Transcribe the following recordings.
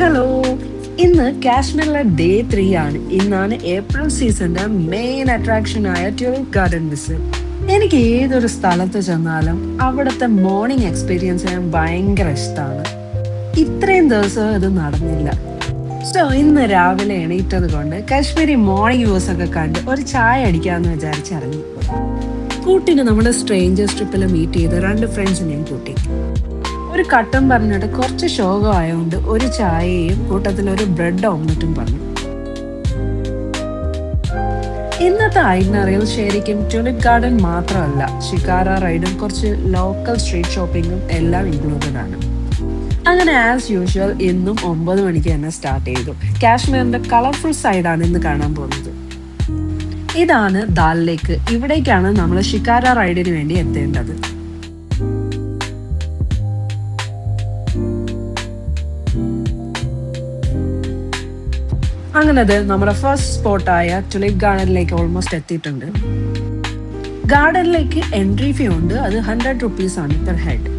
Hello, ഇന്ന് കാശ്മീരിലെ day 3 ആണ്. ഇന്നാണ് ഏപ്രിൽ സീസണിന്റെ മെയിൻ അട്രാക്ഷൻ ആയ ട്യൂലിപ്പ് ഗാർഡൻ വിസിറ്റ്. എനിക്ക് ഏതൊരു സ്ഥലത്ത് ചെന്നാലും അവിടുത്തെ മോർണിംഗ് എക്സ്പീരിയൻസ് ചെയ്യാൻ ഭയങ്കര ഇഷ്ടമാണ്. ഇത്രയും ദിവസം ഇത് നടന്നില്ല. സോ ഇന്ന് രാവിലെ എണീറ്റത് കൊണ്ട് കാശ്മീരി മോർണിംഗ് വ്യൂസ് ഒക്കെ കണ്ട് ഒരു ചായ അടിക്കാന്ന് വിചാരിച്ചിറങ്ങി. കൂട്ടിന് നമ്മുടെ സ്ട്രേഞ്ചേഴ്സ് ട്രിപ്പിൽ മീറ്റ് ചെയ്ത 2 ഫ്രണ്ട്സിനെയും കൂട്ടി. ഒരു കട്ടൻ പറഞ്ഞിട്ട് കുറച്ച് ശോകമായതുകൊണ്ട് ഒരു ചായയും കൂട്ടത്തിൽ ഒരു ബ്രെഡ് ഓംലെറ്റും പറഞ്ഞു. ഇന്നത്തെ ഐറ്റിനറിയിൽ ശരിക്കും ട്യൂലിപ്പ് ഗാർഡൻ മാത്രമല്ല, ഷിക്കാര റൈഡും കുറച്ച് ലോക്കൽ സ്ട്രീറ്റ് ഷോപ്പിങ്ങും എല്ലാം ഇൻക്ലൂഡഡ് ആണ്. അങ്ങനെ ആസ് യൂഷ്വൽ ഇന്നും 9 മണിക്ക് തന്നെ സ്റ്റാർട്ട് ചെയ്തു. കാശ്മീരിന്റെ കളർഫുൾ സൈഡാണ് ഇന്ന് കാണാൻ പോകുന്നത്. ഇതാണ് ദാൽ ലേക്ക്. ഇവിടേക്കാണ് നമ്മൾ ഷിക്കാര റൈഡിന് വേണ്ടി എത്തേണ്ടത്. അങ്ങനെ നമ്മുടെ ഫസ്റ്റ് സ്പോട്ടായ ട്യൂലിപ്പ് ഗാർഡനിലേക്ക് ഓൾമോസ്റ്റ് എത്തിയിട്ടുണ്ട്. ഗാർഡനിലേക്ക് എൻട്രി ഫീ ഉണ്ട്. അത് 100 rupees ആണ് പെർ ഹെഡ്.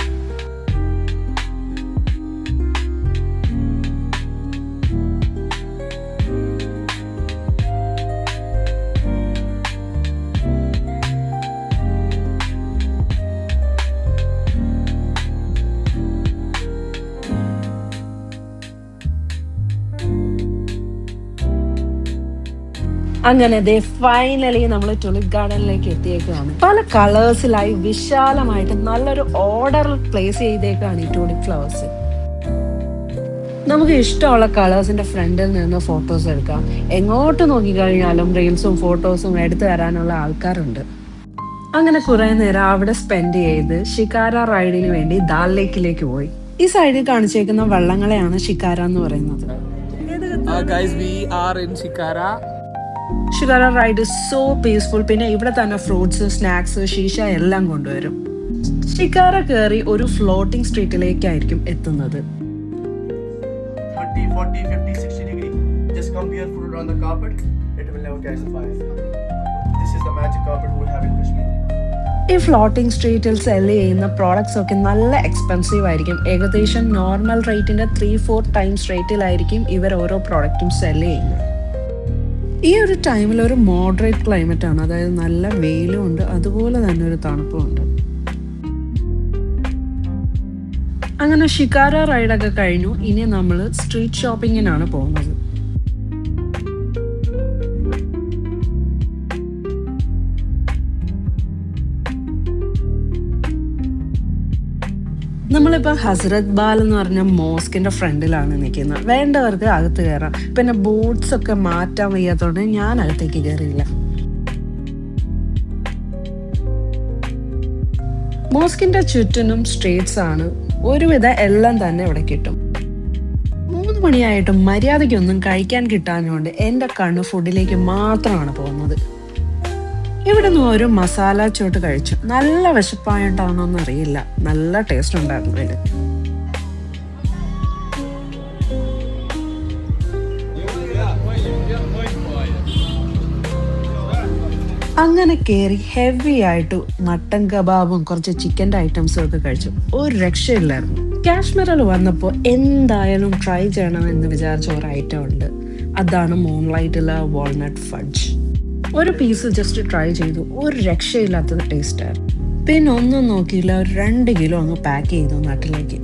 അങ്ങനെ ഫൈനലി നമ്മൾ ട്യൂലിപ്പ് ഗാർഡനിലേക്ക് എത്തിയേക്കാണ്. പല കളേഴ്സിലായി വിശാലമായിട്ട് നല്ലൊരു ഓർഡറിൽ പ്ലേസ് ചെയ്തേക്കാണ് ഈ ട്യൂലിപ്പ് ഫ്ലവേഴ്സ്. നമുക്ക് ഇഷ്ടമുള്ള കളേഴ്സിന്റെ ഫ്രണ്ടിൽ നിന്ന് ഫോട്ടോസ് എടുക്കാം. എങ്ങോട്ട് നോക്കിക്കഴിഞ്ഞാലും റീൽസും ഫോട്ടോസും എടുത്തു തരാനുള്ള ആൾക്കാരുണ്ട്. അങ്ങനെ കുറെ നേരം അവിടെ സ്പെൻഡ് ചെയ്ത് ഷിക്കാര റൈഡിന് വേണ്ടി ദാൽ ലേക്കിലേക്ക് പോയി. ഈ സൈഡിൽ കാണിച്ചേക്കുന്ന വള്ളങ്ങളെയാണ് ഷിക്കാര എന്ന് പറയുന്നത്. Shikara ride so peaceful. പിന്നെ ഇവിടെ തന്നെ ഫ്രൂട്ട്സ്, സ്നാക്സ്, ഷീഷ എല്ലാം കൊണ്ടുവരും. ഷിക്കാര കയറി ഒരു ഫ്ലോട്ടിംഗ് സ്ട്രീറ്റിലേക്കായിരിക്കും എത്തുന്നത്. ഈ ഫ്ലോട്ടിംഗ് സ്ട്രീറ്റിൽ സെല് ചെയ്യുന്ന പ്രോഡക്ട്സ് ഒക്കെ നല്ല എക്സ്പെൻസീവ് ആയിരിക്കും. ഏകദേശം നോർമൽ റേറ്റിന്റെ 3-4 ടൈംസ് റേറ്റിലായിരിക്കും ഇവർ ഓരോ പ്രോഡക്റ്റും സെല് ചെയ്യുന്നത്. ഈ ഒരു ടൈമിൽ ഒരു മോഡറേറ്റ് ക്ലൈമറ്റ് ആണ്, അതായത് നല്ല വെയിലും ഉണ്ട്, അതുപോലെ തന്നെ ഒരു തണുപ്പും ഉണ്ട്. അങ്ങനെ ഷിക്കാര റൈഡൊക്കെ കഴിഞ്ഞു. ഇനി നമ്മൾ സ്ട്രീറ്റ് ഷോപ്പിങ്ങിനാണ് പോകുന്നത്. നമ്മളിപ്പോൾ ഹസ്രത് ബാൽ എന്ന് പറഞ്ഞ മോസ്കിന്റെ ഫ്രണ്ടിലാണ് നിൽക്കുന്നത്. വേണ്ടവർക്ക് അകത്ത് കയറാം. പിന്നെ ബൂട്ട്സ് ഒക്കെ മാറ്റാൻ വയ്യാത്തോണ്ട് ഞാൻ അകത്തേക്ക് കയറിയില്ല. മോസ്കിന്റെ ചുറ്റിനും സ്ട്രീറ്റ്സ് ആണ്. ഒരുവിധ എല്ലാം തന്നെ ഇവിടെ കിട്ടും. 3 മണിയായിട്ടും മര്യാദയ്ക്കൊന്നും കഴിക്കാൻ കിട്ടാഞ്ഞുകൊണ്ട് എൻ്റെ കണ്ണ് ഫുഡിലേക്ക് മാത്രമാണ് പോകുന്നത്. ഇവിടെ നിന്ന് ഒരു മസാല ചോട്ട് കഴിച്ചു. നല്ല വിശപ്പായിട്ടാണോന്ന് അറിയില്ല, നല്ല ടേസ്റ്റ് ഉണ്ടായിരുന്നു അതിൽ. അങ്ങനെ കയറി ഹെവി ആയിട്ട് മട്ടൻ കബാബും കുറച്ച് ചിക്കൻ്റെ ഐറ്റംസും ഒക്കെ കഴിച്ചു. ഒരു രക്ഷയില്ലായിരുന്നു. കാശ്മീരിൽ വന്നപ്പോൾ എന്തായാലും ട്രൈ ചെയ്യണമെന്ന് വിചാരിച്ച ഒരു ഐറ്റം ഉണ്ട്. അതാണ് മൂൺലൈറ്റിലെ വാൾനട്ട് ഫഡ്ജ്. ഒരു പീസ് ജസ്റ്റ് ട്രൈ ചെയ്തു. ഒരു രക്ഷയില്ലാത്തത് ടേസ്റ്റായിരുന്നു. പിന്നെ ഒന്നും നോക്കിയില്ല, ഒരു 2 കിലോ അങ്ങ് പാക്ക് ചെയ്തു നാട്ടിലേക്ക്.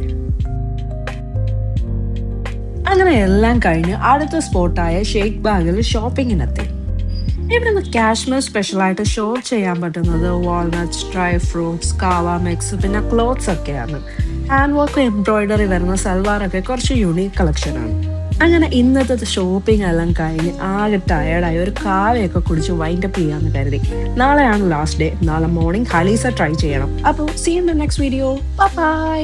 അങ്ങനെ എല്ലാം കഴിഞ്ഞ് അടുത്ത സ്പോട്ടായ ഷേഖ് ബാഗിൽ ഷോപ്പിങ്ങിനെത്തി. ഇവിടുന്ന് കാശ്മീർ സ്പെഷ്യലായിട്ട് ഷോപ്പ് ചെയ്യാൻ പറ്റുന്നത് വാൾനട്ട്സ്, ഡ്രൈ ഫ്രൂട്ട്സ്, കാവ മിക്സ്, പിന്നെ ക്ലോത്ത്സ് ഒക്കെയാണ്. ഹാൻഡ് വർക്ക് എംബ്രോയിഡറി വരുന്ന സൽവാറൊക്കെ കുറച്ച് യുണീക്ക് കളക്ഷനാണ്. അങ്ങനെ ഇന്നത്തെ ഷോപ്പിംഗ് എല്ലാം കഴിഞ്ഞ് ആകെ ടയർഡായി ഒരു കാവയൊക്കെ കുടിച്ച് വൈൻഡപ്പ് ചെയ്യാന്ന് കരുതി. നാളെയാണ് ലാസ്റ്റ് ഡേ. നാളെ മോർണിംഗ് ഹലീസ ട്രൈ ചെയ്യണം. അപ്പോൾ see in the next video. By.